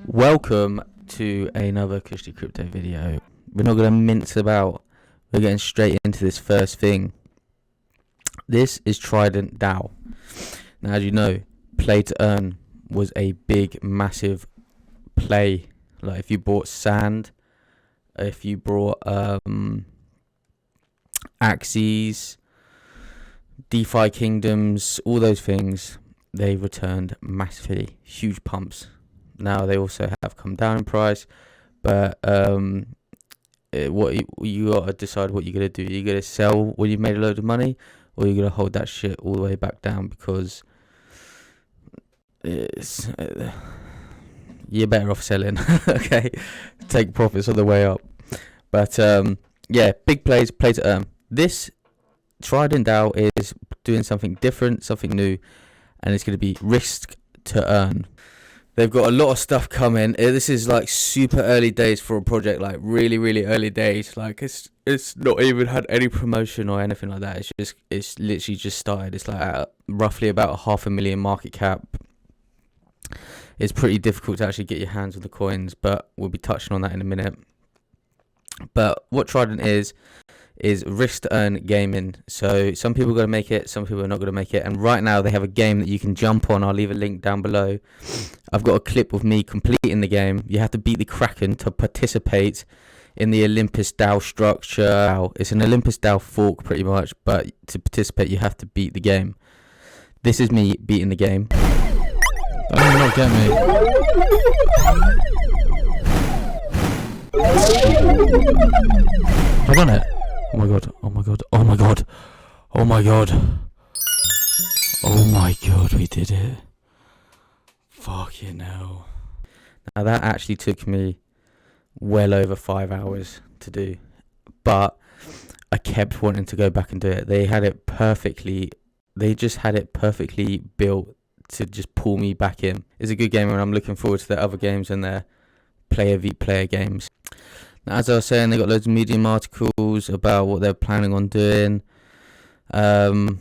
Welcome to another Cushy Crypto video. We're not going to mince about. We're getting straight into this first thing. This is Trident Dao. Now, as you know, play to earn was a big, massive play. Like if you bought sand, if you brought Axes, DeFi Kingdoms, all those things, they returned massively, huge pumps. Now they also have come down in price, but what you got to decide what you're gonna do. You're gonna sell when you've made a load of money, or you're gonna hold that shit all the way back down because it's you're better off selling. Okay, take profits on the way up. But yeah, big plays, play to earn. This Trident Dao is doing something different, something new, and it's gonna be risk to earn. They've got a lot of stuff coming. This is like super early days for a project, like really early days. Like it's not even had any promotion or anything like that. It's literally just started. It's like at roughly about 500,000 market cap. It's pretty difficult to actually get your hands on the coins, but we'll be touching on that in a minute. But what Trident is risk to earn gaming. So some people are going to make it, some people are not going to make it. And right now they have a game that you can jump on. I'll leave a link down below. I've got a clip of me completing the game. You have to beat the Kraken to participate in the Olympus DAO structure. It's an Olympus DAO fork pretty much, but to participate you have to beat the game. This is me beating the game. Don't not get me. I've done it. Oh my god, oh my god, oh my god, oh my god. Oh my god, we did it. Fucking hell. Now that actually took me well over 5 hours to do, but I kept wanting to go back and do it. They just had it perfectly built to just pull me back in. It's a good game, and I'm looking forward to their other games and their player v player games. Now, as I was saying, they got loads of Medium articles about what they're planning on doing, and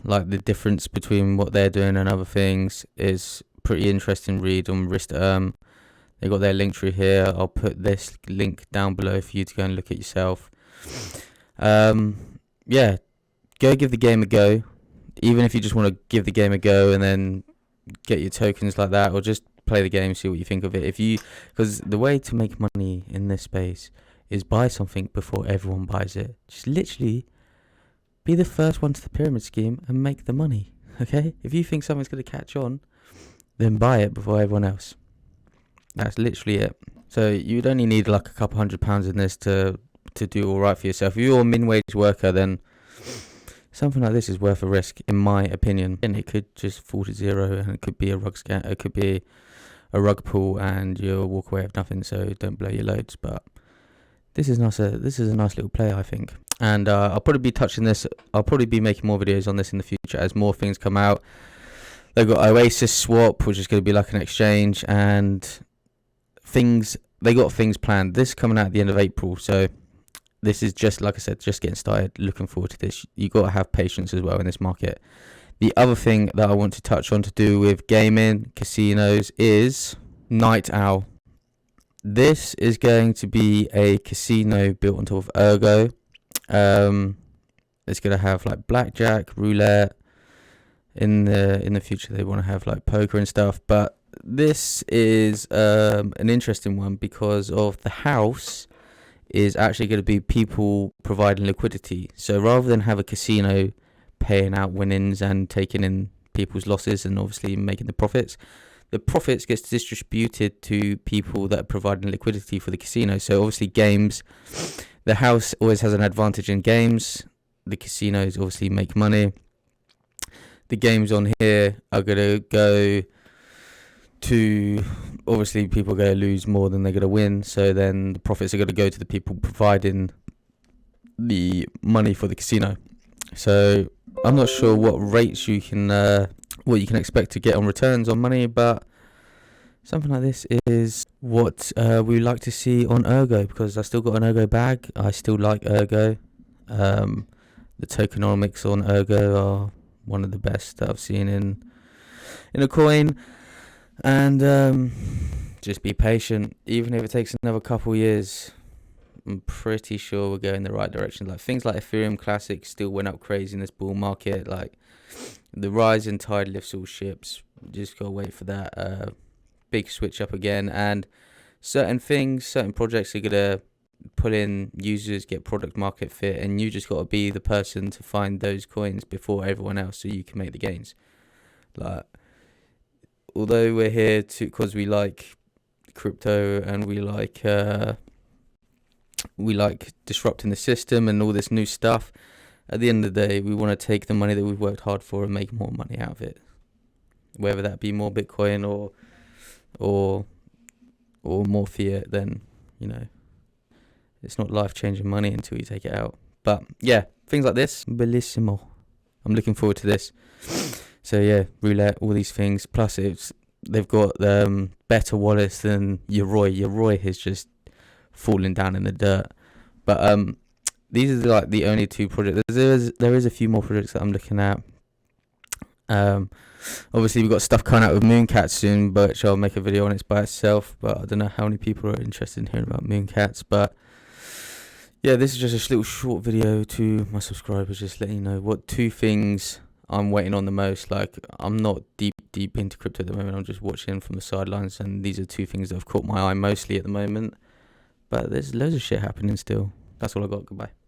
like the difference between what they're doing and other things is pretty interesting read on risk to earn. They got their link tree here. I'll put this link down below for you to go and look at yourself. Yeah, go give the game a go. Even if you just want to give the game a go and then get your tokens like that, or just play the game, see what you think of it. Because the way to make money in this space is buy something before everyone buys it. Just literally be the first one to the pyramid scheme and make the money. Okay? If you think something's going to catch on, then buy it before everyone else. That's literally it. So you'd only need like a couple £100 in this to do all right for yourself. If you're a min-wage worker, then something like this is worth a risk, in my opinion. And it could just fall to zero, and it could be a rug scan. It could be a rug pull, and you'll walk away with nothing. So don't blow your loads. But this is nice. This is a nice little play, I think. And I'll probably be touching this. I'll probably be making more videos on this in the future as more things come out. They've got Oasis Swap, which is going to be like an exchange, and things. They got things planned. This is coming out at the end of April. So this is just, like I said, just getting started. Looking forward to this. You got to have patience as well in this market. The other thing that I want to touch on to do with gaming, casinos, is Night Owl. This is going to be a casino built on top of ERGO. It's going to have like blackjack, roulette. In the future, they want to have like poker and stuff. But this is an interesting one because of the house is actually going to be people providing liquidity. So rather than have a casino paying out winnings and taking in people's losses and obviously making the profits gets distributed to people that are providing liquidity for the casino. So obviously games, the house always has an advantage in games. The casinos obviously make money. The games on here are going to go to, obviously people are going to lose more than they're going to win, so then the profits are going to go to the people providing the money for the casino. So I'm not sure what rates you can expect to get on returns on money, but something like this is what we like to see on ERGO, because I still got an ERGO bag. I still like ERGO. The tokenomics on ERGO are one of the best that I've seen in a coin. And just be patient. Even if it takes another couple years, I'm pretty sure we'll go in the right direction. Like things like Ethereum Classic still went up crazy in this bull market. Like the rising tide lifts all ships. Just gotta wait for that big switch up again. And certain things, certain projects are gonna pull in users, get product market fit, and you just gotta be the person to find those coins before everyone else, so you can make the gains. Like, although we're here to because we like crypto and we like disrupting the system and all this new stuff, at the end of the day, we want to take the money that we've worked hard for and make more money out of it. Whether that be more Bitcoin or more fiat, then it's not life-changing money until you take it out. But yeah, things like this, bellissimo. I'm looking forward to this. So yeah, roulette, all these things. Plus, they've got better wallets than Yoroi. Yoroi is just falling down in the dirt. But these are like the only two projects. There is a few more projects that I'm looking at. Obviously we've got stuff coming out with Mooncat soon, but I'll make a video on it by itself. But I don't know how many people are interested in hearing about Mooncats. But yeah, this is just a little short video to my subscribers, just letting you know what two things I'm waiting on the most. Like, I'm not deep into crypto at the moment. I'm just watching from the sidelines, and these are two things that have caught my eye mostly at the moment. But there's loads of shit happening still. That's all I got. Goodbye.